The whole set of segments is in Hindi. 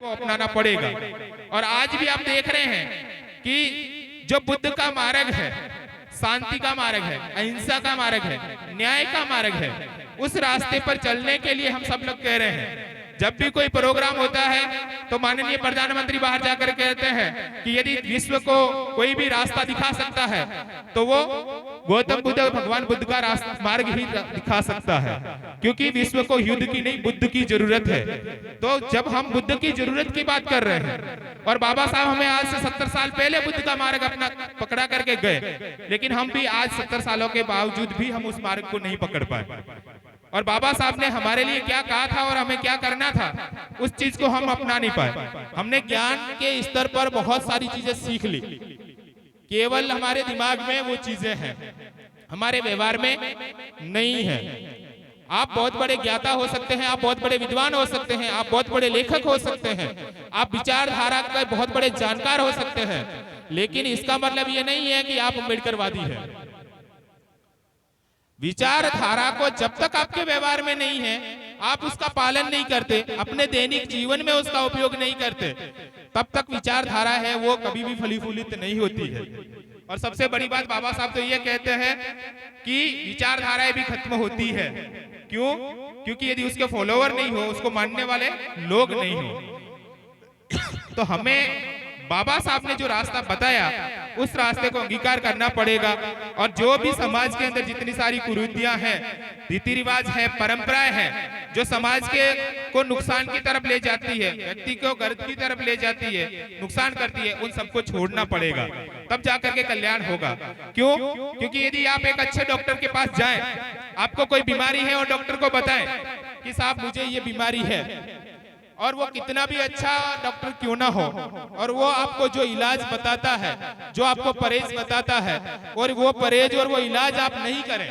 को अपनाना पड़ेगा। और आज भी आप देख रहे हैं कि जो बुद्ध का मार्ग है, शांति का मार्ग है, अहिंसा का मार्ग है, न्याय का मार्ग है, उस रास्ते पर चलने के लिए हम सब लोग कह रहे हैं। जब भी कोई प्रोग्राम होता है तो माननीय प्रधानमंत्री बाहर जाकर कहते हैं कि यदि विश्व को कोई भी रास्ता दिखा सकता है तो वो गौतम बुद्ध, भगवान बुद्ध का रास्ता मार्ग ही दिखा सकता है, क्योंकि विश्व को युद्ध की नहीं बुद्ध की जरूरत है। तो जब हम बुद्ध की जरूरत की बात कर रहे हैं और बाबा साहब हमें आज से 70 साल पहले बुद्ध का मार्ग अपना पकड़ा करके गए, लेकिन हम भी आज 70 सालों के बावजूद भी हम उस मार्ग को नहीं पकड़ पाए। और बाबा साहब ने हमारे लिए क्या कहा था और हमें क्या करना था, उस चीज को हम अपना नहीं पाए। हमने ज्ञान के स्तर पर बहुत सारी चीजें सीख ली, केवल हमारे दिमाग में वो चीजें हैं, हमारे व्यवहार में नहीं है। आप बहुत बड़े ज्ञाता हो सकते हैं, आप बहुत बड़े विद्वान हो सकते हैं, आप बहुत बड़े लेखक हो सकते हैं, आप विचारधारा के बहुत बड़े जानकार हो सकते हैं, लेकिन इसका मतलब ये नहीं है कि आप अम्बेडकरवादी हैं। विचारधारा को जब तक आपके व्यवहार में नहीं है, आप उसका पालन नहीं करते, अपने दैनिक जीवन में उसका उपयोग नहीं करते, तब तक विचारधारा है वो कभी भी फली फूलित नहीं होती है। और सबसे बड़ी बात बाबा साहब तो ये कहते हैं कि विचारधाराएं भी खत्म होती है। क्यों? क्योंकि यदि उसके फॉलोवर नहीं हो, उसको मानने वाले लोग नहीं हो। तो हमें बाबा साहब ने जो रास्ता बताया उस रास्ते को अंगीकार करना पड़ेगा। और जो भी समाज के अंदर जितनी सारी कुरीतियां हैं, रीति रिवाज है, परंपराएं हैं, जो समाज के को नुकसान की तरफ ले जाती है, व्यक्ति को गर्द की तरफ ले जाती है, नुकसान करती है, उन सबको छोड़ना पड़ेगा, तब जाकर के कल्याण होगा। क्यों? क्योंकि यदि आप एक अच्छे डॉक्टर के पास जाएं, आपको कोई बीमारी है और डॉक्टर को बताएं कि साहब मुझे ये बीमारी है, और वो कितना भी अच्छा डॉक्टर क्यों ना हो, और वो आपको जो इलाज बताता है, जो आपको परहेज बताता है, और वो परहेज और वो इलाज आप नहीं करें,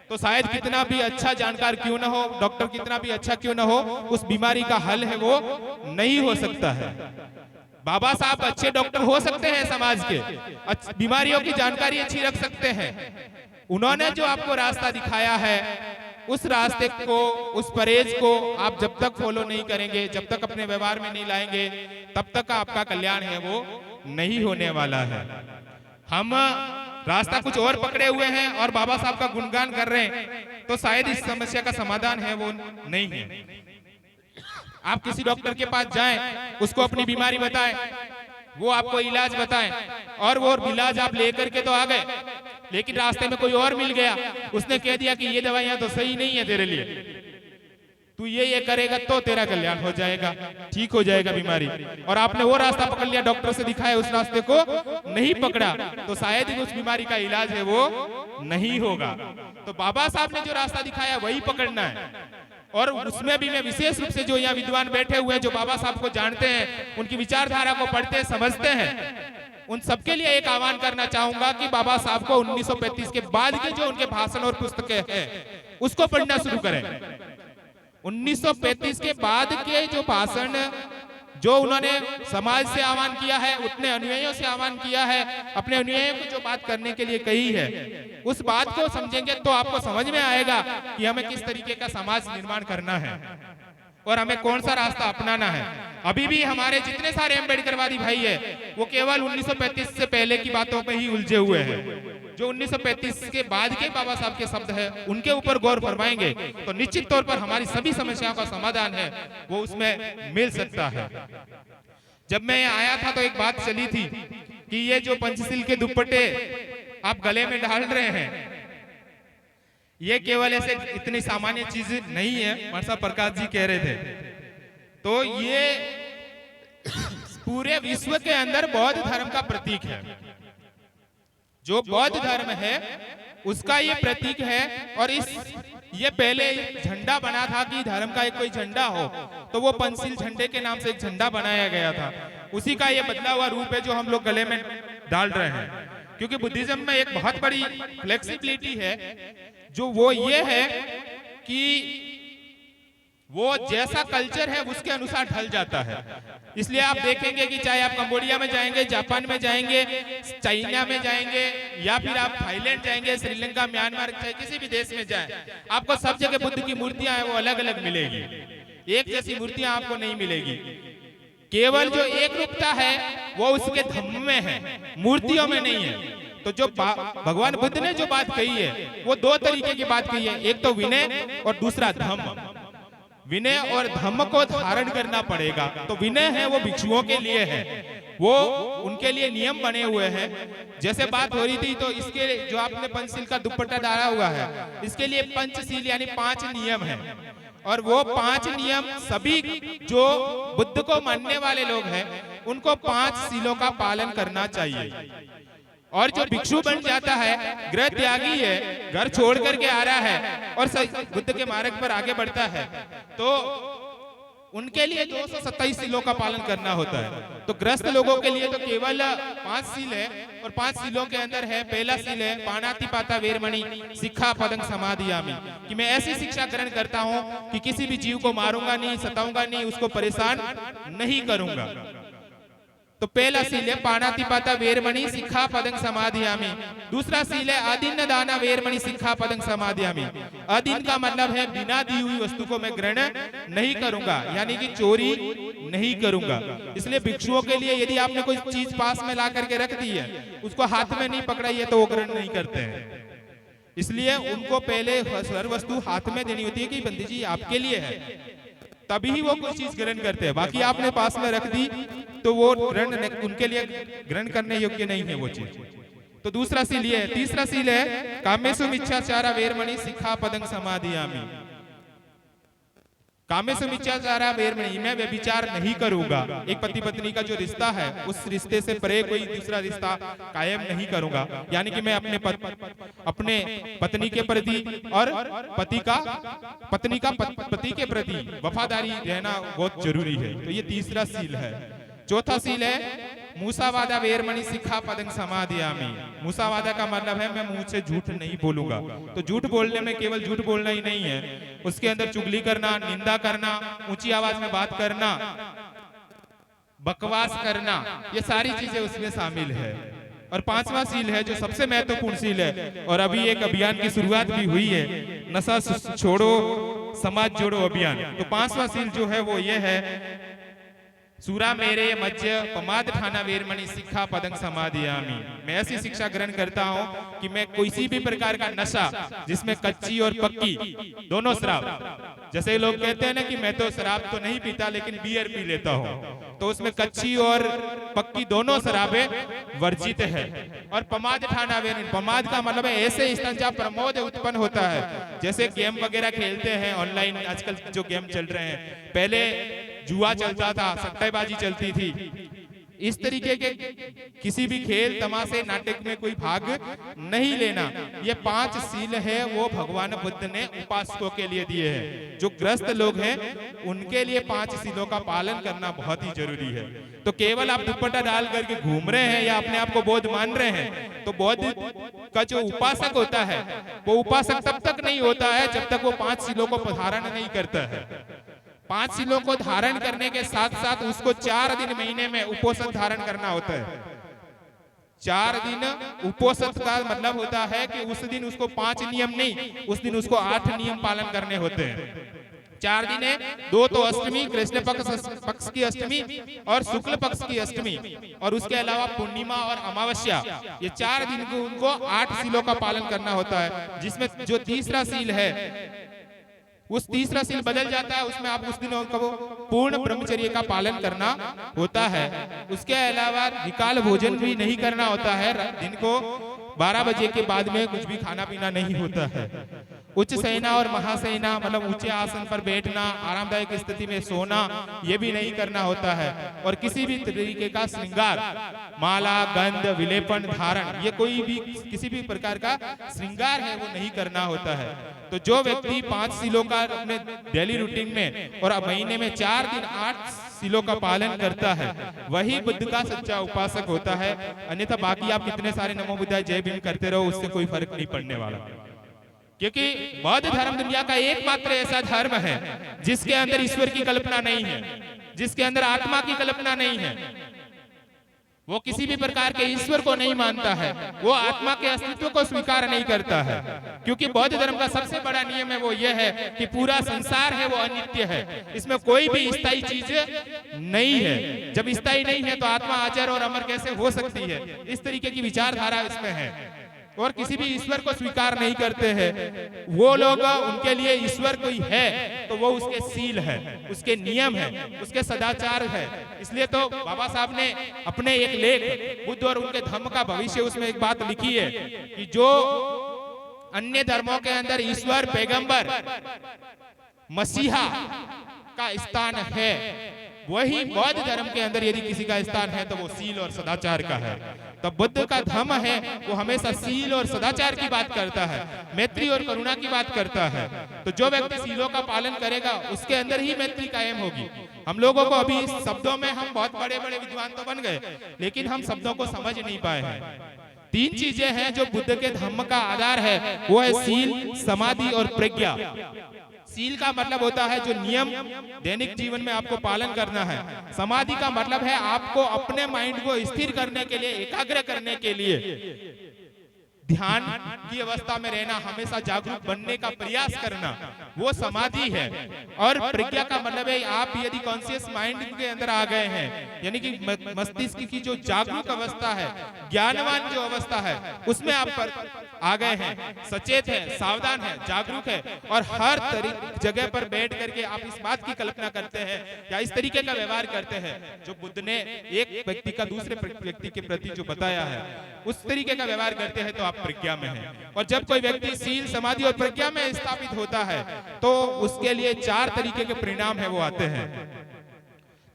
तो शायद कितना भी अच्छा जानकार क्यों ना हो, डॉक्टर कितना भी अच्छा क्यों ना हो, उस बीमारी का हल है वो नहीं हो सकता है। बाबा साहब अच्छे डॉक्टर हो सकते हैं, समाज के बीमारियों की जानकारी अच्छी रख सकते हैं। उन्होंने जो आपको रास्ता दिखाया है, उस रास्ते को, उस परहेज को आप जब तक फॉलो नहीं करेंगे, जब तक अपने व्यवहार में नहीं लाएंगे, तब तक आपका कल्याण है वो नहीं होने वाला है। हम रास्ता कुछ और पकड़े हुए हैं और बाबा साहब का गुणगान कर रहे हैं, तो शायद इस समस्या का समाधान है वो नहीं है। आप किसी डॉक्टर के पास जाएं, उसको अपनी बीमारी बताएं, वो आपको इलाज बताएं, और वो इलाज आप लेकर के तो आ गए, लेकिन रास्ते में कोई और मिल गया, उसने कह दिया कि ये दवाइयां तो सही नहीं है तेरे लिए, तू ये करेगा तो तेरा कल्याण हो जाएगा, ठीक हो जाएगा बीमारी, और आपने वो रास्ता पकड़ लिया, डॉक्टर से दिखाया, उस रास्ते को नहीं पकड़ा, तो शायद ही उस बीमारी का इलाज है वो नहीं होगा। तो बाबा साहब ने जो रास्ता दिखाया वही पकड़ना है। और उसमें भी मैं विशेष रूप से जो यहाँ विद्वान बैठे हुए हैं, जो बाबा साहब को जानते हैं, उनकी विचारधारा को पढ़ते हैं, समझते हैं, उन सबके लिए एक आह्वान करना चाहूंगा कि बाबा साहब को 1935 के बाद के जो उनके भाषण और पुस्तकें हैं उसको पढ़ना शुरू करें। 1935 के बाद के जो भाषण जो उन्होंने समाज से आह्वान किया है, उतने अनुयायियों से आह्वान किया है, अपने अनुयायियों को जो बात करने के लिए कही है, उस बात को समझेंगे तो आपको समझ में आएगा कि हमें किस तरीके का समाज निर्माण करना है और हमें कौन सा रास्ता अपनाना है। अभी भी हमारे जितने सारे अम्बेडकरवादी भाई है वो केवल 1935 से पहले की बातों पे ही उलझे हुए हैं। जो 1935 के बाद के बाबा साहब के शब्द है उनके ऊपर गौर फरमाएंगे तो निश्चित तौर पर हमारी सभी समस्याओं का समाधान है वो उसमें मिल सकता है। जब मैं यहाँ आया था तो एक बात चली थी कि ये जो पंचशील के दुपट्टे आप गले में डाल रहे हैं ये केवल ऐसे इतनी सामान्य चीज नहीं है। मरसा प्रकाश जी कह रहे थे तो ये पूरे विश्व के अंदर बौद्ध धर्म का प्रतीक है। जो बौद्ध धर्म है उसका ये प्रतीक है और ये पहले झंडा बना था कि धर्म का एक कोई झंडा हो तो वो पंचशील झंडे के नाम से एक झंडा बनाया गया था। उसी का ये बदला हुआ रूप है जो हम लोग गले में डाल रहे हैं। क्योंकि बुद्धिज्म में एक बहुत बड़ी फ्लेक्सिबिलिटी है जो वो ये है कि वो जैसा कल्चर है उसके अनुसार ढल जाता है। इसलिए आप देखेंगे कि चाहे आप कंबोडिया में जाएंगे, जापान में जाएंगे, चाइना में जाएंगे या फिर आप थाईलैंड जाएंगे, श्रीलंका, म्यांमार, चाहे किसी भी देश में जाएं, आपको सब जगह बुद्ध की मूर्तियां हैं वो अलग अलग मिलेगी। एक जैसी मूर्तियां आपको नहीं मिलेगी। केवल जो एक रूपता है वो उसके धम्म में है, मूर्तियों में नहीं है। तो जो भगवान बुद्ध ने जो बात कही है वो दो तरीके की बात कही है, एक तो विनय और दूसरा धम्म। विनय और धम्म को धारण करना पड़ेगा। तो विनय है वो भिक्षुओं के लिए है, वो उनके लिए नियम बने हुए हैं। जैसे बात हो रही थी तो इसके जो आपने पंचशील का दुपट्टा डाला हुआ है, इसके लिए पंचशील यानी 5 नियम है। और वो 5 नियम सभी जो बुद्ध को मानने वाले लोग हैं उनको 5 शीलों का पालन करना चाहिए। और जो भिक्षु बन जाता है, गृह त्यागी है, घर छोड़ करके आ रहा है और बुद्ध के मार्ग पर आगे बढ़ता है, तो उनके लिए 227 शीलों का पालन करना होता है। तो ग्रस्त लोगों के लिए तो केवल 5 शील है। और 5 शीलों के अंदर है, पहला शील है पाणातिपाता वेरमणि सिक्खापदं समादियामि, कि मैं ऐसी शिक्षा ग्रहण करता हूँ कि किसी भी जीव को मारूंगा नहीं, सताऊंगा नहीं, उसको परेशान नहीं करूंगा। तो पहला शील है पाणातिपाता वेरमणि सिक्खापदं समादियामि। दूसरा शील है अदीन दाना वेरमणि सिक्खापदं समादियामि। अदीन का मतलब है बिना दी हुई वस्तु को मैं ग्रहण नहीं करूंगा, यानी कि चोरी नहीं करूंगा। इसलिए भिक्षुओं के लिए यदि आपने कोई चीज पास में ला करके रख दी है, उसको हाथ में नहीं पकड़ाई है, तो वो ग्रहण नहीं करते हैं। इसलिए उनको पहले हर वस्तु हाथ में देनी होती है कि बंदी जी आपके लिए है, तभी वो कोई चीज ग्रहण करते हैं। बाकी आपने पास में रख दी तो वो ग्रहण उनके लिए ग्रहण करने योग्य नहीं है वो चीज। तो दूसरा शील ये है। तीसरा शील है कामेषु मिच्छाचारा वेरमणि सिक्खापदं समादियामि। कामेषु मिच्छाचारा वेरमणि, मैं व्यभिचार नहीं करूंगा। एक पति पत्नी का जो रिश्ता है उस रिश्ते से परे कोई दूसरा रिश्ता कायम नहीं करूंगा, यानी कि मैं अपने पत्नी के प्रति और पत्नी का पति के प्रति वफादारी रहना बहुत जरूरी है। तो ये तीसरा शील है। चौथा शील है मूसावादा वेरमणि सिक्खापदं समादियामि। मूसावादा का मतलब है मैं मुंह से झूठ नहीं बोलूंगा। तो झूठ बोलने में केवल झूठ बोलना ही नहीं है, उसके अंदर चुगली करना, निंदा करना, ऊंची आवाज में बात करना, बकवास करना, ये सारी चीजें उसमें शामिल है। और 5वां शील है जो सबसे महत्वपूर्ण शील है, और अभी एक अभियान की शुरुआत भी हुई है, नशा छोड़ो समाज जोड़ो अभियान। तो 5वां शील जो है वो ये है सूरा मेरे मज्ज पमाद ठाना वेरमणि सिक्खापदं समादियामि। मैं ऐसी शिक्षा ग्रहण करता हूँ कि मैं किसी भी प्रकार का नशा जिसमें कच्ची और पक्की दोनों शराब, जैसे लोग कहते हैं ना कि मैं तो शराब तो नहीं पीता लेकिन बियर पी लेता हूँ, तो उसमें कच्ची और पक्की दोनों शराबें वर्जित है। और पमाद ठाना वेरमणि, पमाद का मतलब है ऐसे स्थान जहाँ प्रमोद उत्पन्न होता है, जैसे गेम वगैरह खेलते हैं ऑनलाइन, आजकल जो गेम चल रहे हैं, पहले जुआ चलता था, सट्टेबाजी चलती थी, इस तरीके के किसी भी खेल तमाशे नाटक में कोई भाग नहीं लेना। ये 5 शील है वो भगवान बुद्ध ने उपासकों के लिए दिए हैं। जो ग्रस्त लोग हैं उनके लिए 5 शीलों का पालन करना बहुत ही जरूरी है। तो केवल आप दुपट्टा डाल करके घूम रहे हैं या अपने आप को बौद्ध मान रहे हैं, तो बौद्ध का जो उपासक होता है वो उपासक तब तक नहीं होता है जब तक वो 5 शीलों को धारण नहीं करता है। 5 शीलों को धारण करने के साथ साथ उसको 4 दिन महीने में उपोषण धारण करना होता है। 4 दिन उपोषण का मतलब होता है कि उस दिन उसको 5 नियम नहीं, उस दिन उसको 8 नियम पालन करने होते हैं। 4 दिन है, 2 तो अष्टमी, कृष्ण पक्ष की अष्टमी और शुक्ल पक्ष की अष्टमी, और उसके अलावा पूर्णिमा और अमावस्या, ये 4 दिन को उनको 8 शीलों का पालन करना होता है। जिसमें जो तीसरा शील है उस तीसरा शील बदल जाता है, उसमें आप उस दिन पूर्ण ब्रह्मचर्य का पालन करना होता है। उसके अलावा विकाल भोजन भी नहीं करना होता है, दिन को 12 बजे के बाद में कुछ भी खाना पीना नहीं होता है। उच्च शयना और महाशयना मतलब ऊंचे आसन पर बैठना, आरामदायक स्थिति में सोना, ये भी नहीं करना होता है। और किसी भी तरीके का श्रृंगार, माला, गंध, विलेपन, धारण, ये कोई भी किसी भी प्रकार का श्रृंगार है वो नहीं करना होता है। तो जो व्यक्ति 5 शीलों का अपने डेली रूटीन में और महीने में 4 दिन 8 शीलों का पालन करता है, वही बुद्ध का सच्चा उपासक होता है। अन्यथा बाकी आप कितने सारे नमो बुद्धाय जय भीम करते रहो, उससे कोई फर्क नहीं पड़ने वाला। क्योंकि बौद्ध धर्म दुनिया का एकमात्र ऐसा धर्म है जिसके अंदर ईश्वर की कल्पना नहीं है, जिसके अंदर आत्मा की कल्पना नहीं है। वो किसी भी प्रकार के ईश्वर को नहीं मानता है, वो आत्मा के अस्तित्व को स्वीकार नहीं करता है। क्योंकि बौद्ध धर्म का सबसे बड़ा नियम है वो ये है कि पूरा संसार है वो अनित्य है, इसमें कोई भी स्थायी चीज नहीं है। जब स्थायी नहीं है तो आत्मा अजर और अमर कैसे हो सकती है? इस तरीके की विचारधारा इसमें है। और किसी भी ईश्वर को स्वीकार नहीं करते हैं वो लोग। उनके लिए ईश्वर कोई है तो वो उसके सील है, उसके नियम है, उसके सदाचार है। इसलिए तो बाबा साहब ने अपने एक लेख बुद्ध और उनके धर्म का भविष्य उसमें एक बात लिखी है कि जो अन्य धर्मों के अंदर ईश्वर, पैगंबर, मसीहा का स्थान है, वही बौद्ध धर्म के अंदर यदि किसी का स्थान है तो वो सील और सदाचार का है। तो बुद्ध का धर्म है वो हमेशा सील और सदाचार की बात करता है, मैत्री और करुणा की बात करता है। तो जो व्यक्ति सीलों का पालन करेगा उसके अंदर ही मैत्री कायम होगी। हम लोगों को अभी इस शब्दों में हम बहुत बड़े बड़े विद्वान तो बन गए, लेकिन हम शब्दों को समझ नहीं पाए हैं। 3 चीजें हैं जो बुद्ध के धर्म का आधार है, वो है सील, समाधि और प्रज्ञा। सील का मतलब होता है जो नियम दैनिक जीवन में आपको पालन करना है। समाधि का मतलब है आपको अपने माइंड को स्थिर करने के लिए, एकाग्र करने के लिए ध्यान की अवस्था में रहना, हमेशा जागरूक बनने का प्रयास करना, वो समाधि है। और प्रज्ञा का मतलब है आप यदि कॉन्शियस माइंड के अंदर आ गए हैं, यानी कि मस्तिष्क की जो जागरूक अवस्था है, ज्ञानवान जो अवस्था है, उसमें आप पर आ गए हैं, सचेत है, सावधान है, जागरूक है, और हर जगह पर बैठ करके आप इस बात की कल्पना करते हैं या इस तरीके का व्यवहार करते हैं जो बुद्ध ने एक व्यक्ति का दूसरे व्यक्ति के प्रति जो बताया है, उस तरीके का व्यवहार करते हैं तो आप प्रज्ञा में हैं। और जब कोई व्यक्ति सील, समाधि और प्रज्ञा में स्थापित होता है तो उसके लिए 4 तरीके के परिणाम है वो आते हैं।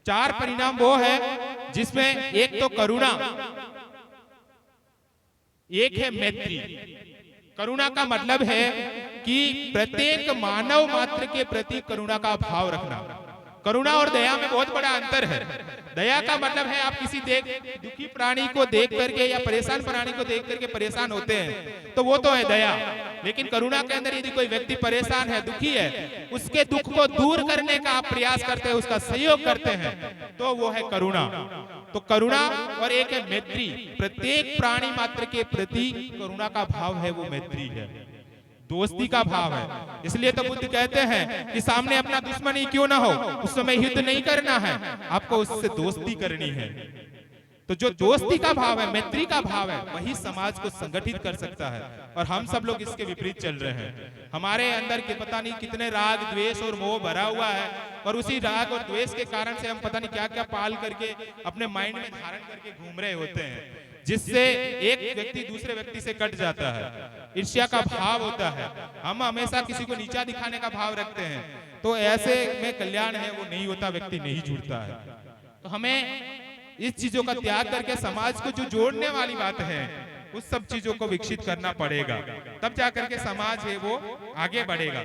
4 परिणाम वो है जिसमें एक तो करुणा, एक है मैत्री। करुणा का मतलब है कि प्रत्येक मानव मात्र के प्रति करुणा का भाव रखना। करुणा और दया में बहुत बड़ा अंतर है। दया का मतलब है आप किसी दुखी प्राणी को देख करके या परेशान प्राणी को देख करके परेशान होते हैं तो वो तो है दया। लेकिन करुणा के अंदर यदि कोई व्यक्ति परेशान है, दुखी है, उसके दुख को दूर करने का आप प्रयास करते हैं, उसका सहयोग करते हैं, तो वो है करुणा। तो करुणा और एक है मैत्री। प्रत्येक प्राणी मात्र के प्रति करुणा का भाव है वो मैत्री है, दोस्ती का भाव है। इसलिए तो बुद्ध कहते हैं कि सामने अपना दुश्मन ही क्यों ना हो, उस समय युद्ध नहीं करना है, आपको उससे दोस्ती करनी है। तो जो दोस्ती का भाव है, मैत्री का भाव है, वही समाज को संगठित कर सकता है। और हम सब लोग इसके विपरीत चल रहे हैं। हमारे अंदर के पता नहीं कितने राग, द्वेष और मोह भरा हुआ है, और उसी राग और द्वेष के कारण से हम पता नहीं क्या क्या पाल करके अपने माइंड में धारण करके घूम रहे होते हैं, जिससे एक व्यक्ति दूसरे व्यक्ति से कट जाता है। ईर्ष्या का भाव होता है, हम हमेशा किसी को नीचा दिखाने का भाव रखते हैं, तो ऐसे में कल्याण है वो नहीं होता, व्यक्ति नहीं जुड़ता है। तो हमें इस चीजों का त्याग करके समाज को जो जोड़ने वाली बात है उस सब चीजों को विकसित करना पड़ेगा, तब जाकर के समाज है वो आगे बढ़ेगा।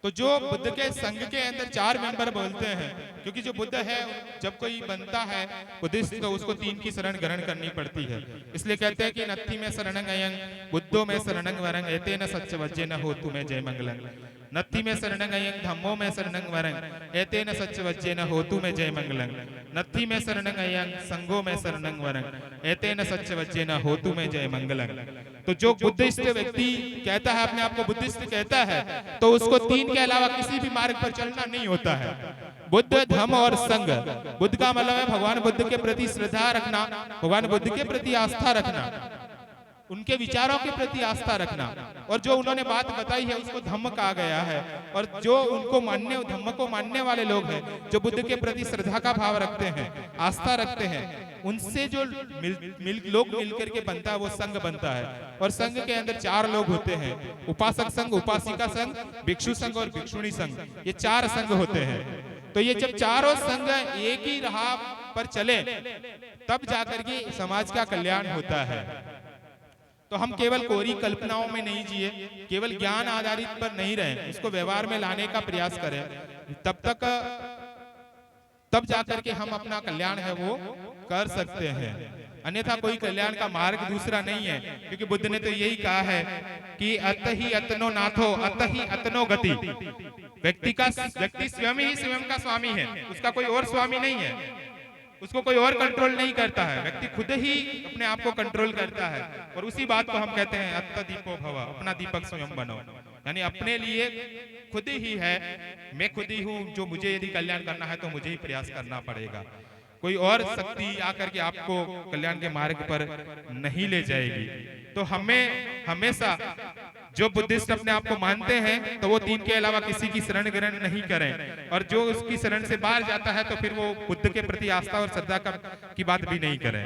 तो जो बुद्ध के संघ के अंदर 4 मेंबर बोलते हैं, क्योंकि जो बुद्ध है जब कोई बनता है बुद्धिस्ट तो उसको 3 की शरण ग्रहण करनी पड़ती है। इसलिए कहते हैं कि नत्थी में शरणं अयं बुद्धो में शरणं वरं एतेन सच्च वज्जे न हो तुम्हें जय मंगलम। नत्थी में शरणं अयं धम्मो में शरणं वरं एतेन सच्च वज्जे न हो तुम्हें जय मंगलम। नत्थी में शरणं अयं संघो में शरणं वरं एतेन सच्च वज्जे न हो तुम्हें जय मंगलम। तो जो बुद्धिस्ट व्यक्ति कहता है, अपने आप को बुद्धिस्ट कहता है, तो उसको 3 के अलावा किसी भी मार्ग पर चलना नहीं होता है। बुद्ध, धम्म और संघ। बुद्ध का मतलब है भगवान बुद्ध के प्रति श्रद्धा रखना, भगवान बुद्ध के प्रति आस्था रखना, उनके विचारों के प्रति आस्था रखना, और जो उन्होंने बात बताई है उसको धम्म कहा गया है। और जो उनको मानने, धम्म को मानने वाले लोग हैं, जो बुद्ध के प्रति श्रद्धा का भाव रखते हैं, आस्था रखते हैं, उनसे जो लोग मिलकर के बनता है वो संघ बनता है। और संघ के अंदर 4 लोग होते हैं, उपासक संघ, उपासिका संघ, भिक्षु संघ और भिक्षुणी संघ। ये 4 संघ होते हैं। तो ये जब चारों संघ एक ही राह पर चले तब जाकर के समाज का कल्याण होता है। तो हम केवल कोरी कल्पनाओं में नहीं जिए, केवल ज्ञान आधारित पर नहीं रहे, उसको व्यवहार में लाने का प्रयास करें, तब जाकर के हम अपना कल्याण है वो कर सकते हैं। अन्यथा कोई कल्याण का मार्ग दूसरा नहीं है, क्योंकि बुद्ध ने तो यही कहा है कि अत ही अतनो नाथो अत ही अतनो गति। व्यक्ति स्वयं ही स्वयं का स्वामी है, उसका कोई और स्वामी नहीं है। उसको कोई और कंट्रोल नहीं करता है, व्यक्ति खुद ही अपने आप को कंट्रोल करता है। और उसी बात को हम कहते हैं अत्त दीपो भव, अपना दीपक स्वयं बनो। यानी अपने लिए खुद ही है, मैं खुद ही हूँ, जो मुझे यदि कल्याण करना है तो मुझे ही प्रयास करना पड़ेगा। कोई और शक्ति आकर के आपको कल्याण के मार्ग पर नहीं ले जाएगी। तो हमें हमेशा, जो बुद्धिस्ट अपने आप को मानते हैं, तो वो तीन के अलावा किसी की शरण ग्रहण नहीं करें, और जो उसकी शरण से बाहर जाता है तो फिर वो बुद्ध के प्रति आस्था और श्रद्धा की बात भी नहीं करें।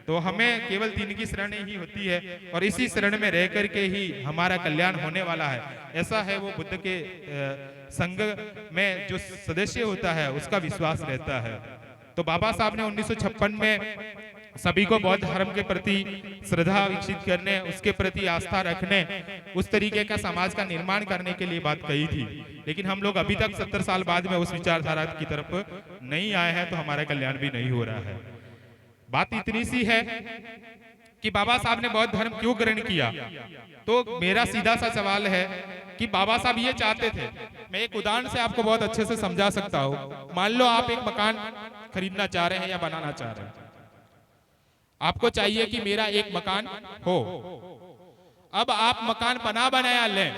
तो हमें केवल तीन की शरण ही होती है, और इसी शरण में रह करके ही हमारा कल्याण होने वाला है। ऐसा है वो बुद्ध के संघ में जो सदस्य होता है उसका विश्वास रहता है। तो बाबा साहब ने 1956 में सभी को बौद्ध धर्म के प्रति श्रद्धा विकसित करने, उसके प्रति आस्था रखने, उस तरीके का समाज का निर्माण करने के लिए बात कही थी। लेकिन हम लोग अभी तक 70 साल बाद में उस विचारधारा की तरफ नहीं आए हैं, तो हमारा कल्याण भी नहीं हो रहा है। बात इतनी सी है कि बाबा साहब ने बौद्ध धर्म क्यों ग्रहण किया। तो मेरा सीधा सा सवाल है कि बाबा साहब ये चाहते थे, मैं एक उदाहरण से आपको बहुत अच्छे से समझा सकता हूँ। मान लो आप एक मकान खरीदना चाह रहे हैं या बनाना चाह रहे हैं, आपको चाहिए कि मेरा एक मकान हो। अब आप मकान बना बनाया लें,